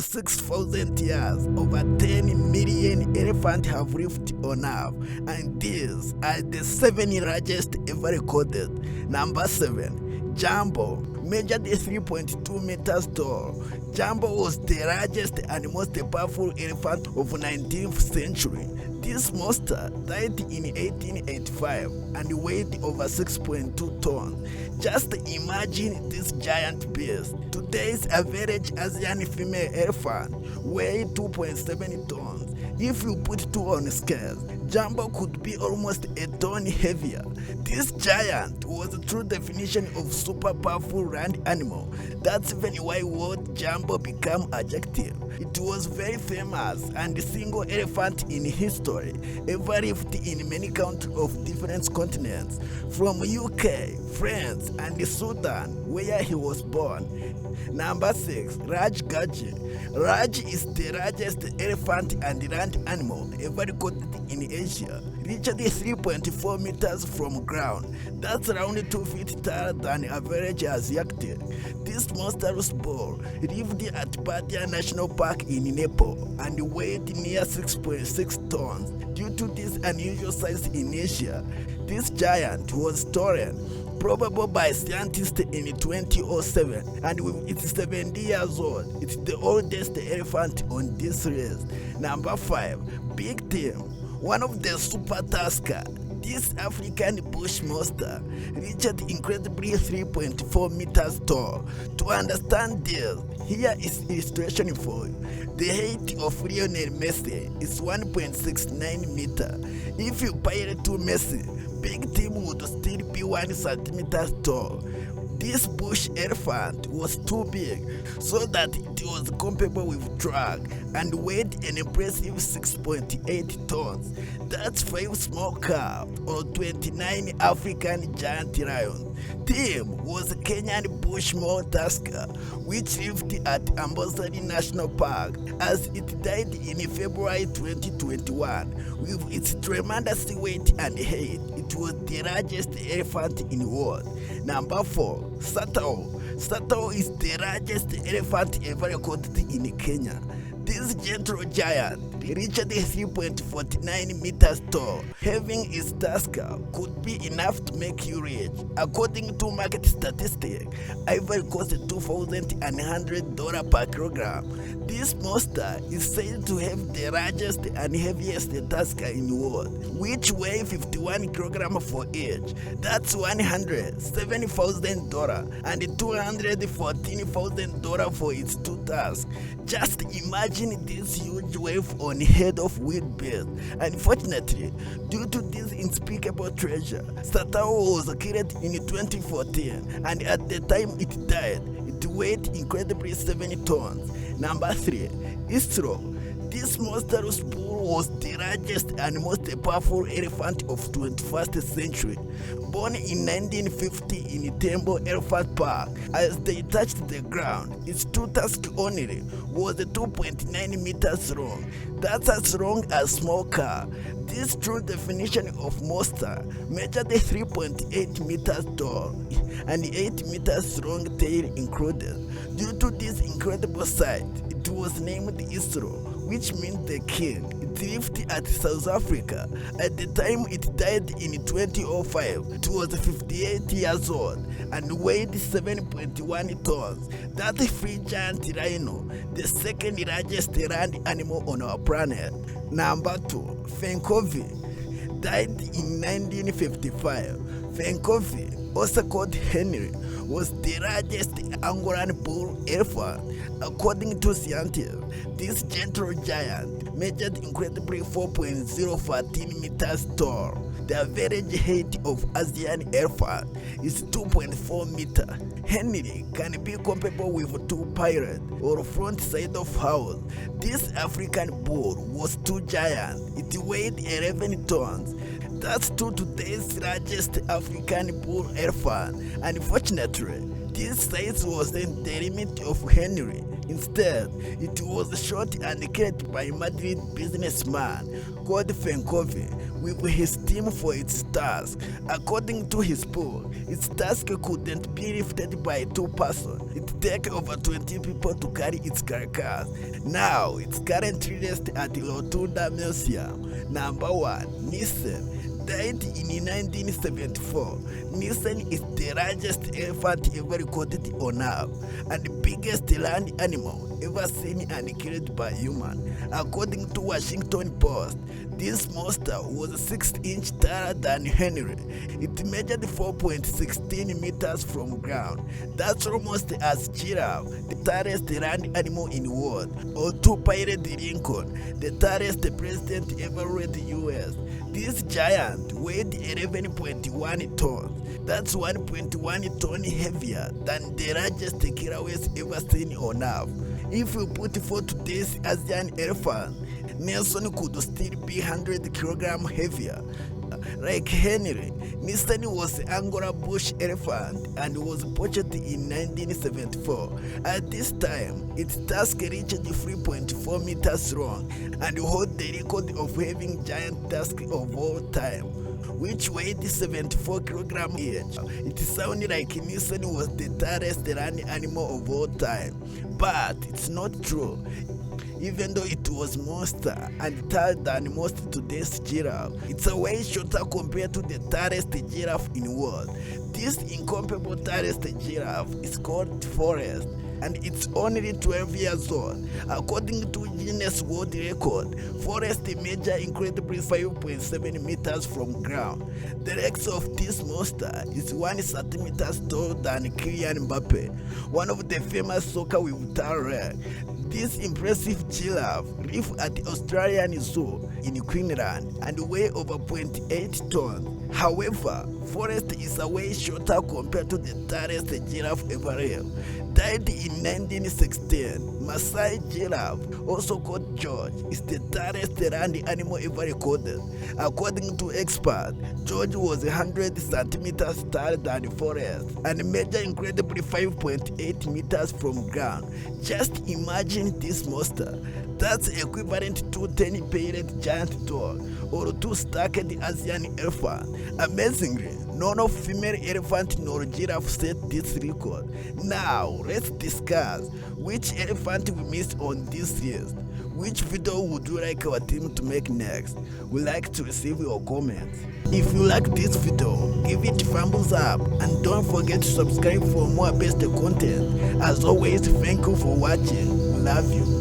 over 6,000 years, over 10 million elephants have lived on Earth, and these are the 7 largest ever recorded. Number 7. Jumbo, measured 3.2 meters tall. Jumbo was the largest and most powerful elephant of the 19th century. This monster died in 1885 and weighed over 6.2 tons. Just imagine this giant beast. Today's average Asian female elephant weighs 2.7 tons. If you put 2 on scales, Jumbo could be almost a ton heavier. This giant was the true definition of super powerful land animal. That's even why word Jumbo became adjective. It was very famous and the single elephant in history ever lived in many countries of different continents, from UK, France, and Sudan, where he was born. Number 6. Raj Gaji. Raj is the largest elephant and land animal ever recorded in Asia. Reached 3.4 meters from ground. That's around 2 feet taller than average Asiatic. This monstrous bull lived at Badia National Park in Nepal and weighed near 6.6 tons. Due to this unusual size in Asia, this giant was stolen probable by scientists in 2007, and with its 70 years old, it's the oldest elephant on this list. Number 5. Big Tim, one of the super tusker. This African bush monster reached incredibly 3.4 meters tall. To understand this, here is illustration for you. The height of Lionel Messi is 1.69 meters. If you pilot to Messi, Big Tim would still be 1 centimeter tall. This bush elephant was too big so that it was compatible with drag and weighed an impressive 6.8 tons. That's 5 small calves or 29 African giant lions. Tim was a Kenyan bushmore tusker which lived at Amboseli National Park as it died in February 2021. With its tremendous weight and height, it was the largest elephant in the world. Number 4. Satao. Satao is the largest elephant ever recorded in Kenya. This gentle giant reached 3.49 meters tall. Having its tusker could be enough to make you rich. According to market statistics, ivory costs $2,100 per kilogram. This monster is said to have the largest and heaviest tusker in the world, which weigh 51 kilograms for each. That's $107,000 and $214,000 for its 2 tusks. Just imagine this huge wave on the head of wild beast. Unfortunately, due to this unspeakable treasure, Satao was killed in 2014, and at the time it died, it weighed incredibly 7 tons. Number 3. Istro. This monstrous bull was the largest and most powerful elephant of 21st century. Born in 1950 in Tembe Elephant Park, as they touched the ground, its 2 tusks only was 2.9 meters long. That's as long as a small car. This true definition of monster measured 3.8 meters tall and 8 meters long tail included. Due to this incredible size, it was named Istro, which means the king. It lived at South Africa. At the time it died in 2005, it was 58 years old and weighed 7.1 tons. That's free giant rhino, the second largest land animal on our planet. Number 2. Fenkovi, died in 1955. Fenkovi, also called Henry, was the largest Angolan bull elephant. According to scientists, this gentle giant measured incredibly 4.014 meters tall. The average height of Asian elephant is 2.4 meters. Henry can be comparable with 2 pirates or front side of house. This African bull was too giant. It weighed 11 tons. That's to today's largest African bull elephant. Unfortunately, this size wasn't the limit of Henry. Instead, it was shot and killed by a Madrid businessman called Fenkovi with his team for its task. According to his book, its task couldn't be lifted by 2 persons. It takes over 20 people to carry its carcass. Now, it's currently resting at Rotunda Museum. Number 1. NIELSEN. Died in 1974. NIELSEN is the largest elephant ever recorded on Earth and the biggest land animal ever seen and killed by human. According to Washington Post, this monster was 6 inches taller than Henry. It measured 4.16 meters from ground. That's almost as giraffe, the tallest land animal in the world, or to Pirate Lincoln, the tallest president ever ruled the US. This giant weighed 11.1 tons. That's 1.1 ton heavier than the largest killer whales ever seen on Earth. If you put for today's Asian elephant, NIELSEN could still be 100 kilograms heavier. Like Henry, NIELSEN was an Angora bush elephant and was poached in 1974. At this time, its tusk reached 3.4 meters long and held the record of having giant tusk of all time, which weighed 74 kilograms each. It sounded like NIELSEN was the tallest land animal of all time, but it's not true. Even though it was monster and taller than most today's giraffe, it's a way shorter compared to the tallest giraffe in the world. This incomparable tallest giraffe is called Forrest, and it's only 12 years old. According to Guinness World Record, Forrest measure incredibly 5.7 meters from ground. The legs of this monster is 1 centimeter taller than Kylian Mbappe, one of the famous soccer with tall legs. This impressive giraffe lives at the Australian Zoo in Queensland and weigh over 0.8 tons. However, Forrest is a way shorter compared to the tallest giraffe ever lived. Died in 1916, Maasai giraffe, also called George, is the tallest land animal ever recorded. According to experts, George was 100 centimeters taller than Forrest and measured incredibly 5.8 meters from ground. Just imagine this monster. That's equivalent to 10 paired giant dog or 2 stacked Asian elephant. Amazingly, none of female elephant nor giraffe set this record. Now, let's discuss which elephant we missed on this list. Which video would you like our team to make next? We'd like to receive your comments. If you like this video, give it a thumbs up and don't forget to subscribe for more best content. As always, thank you for watching. We love you.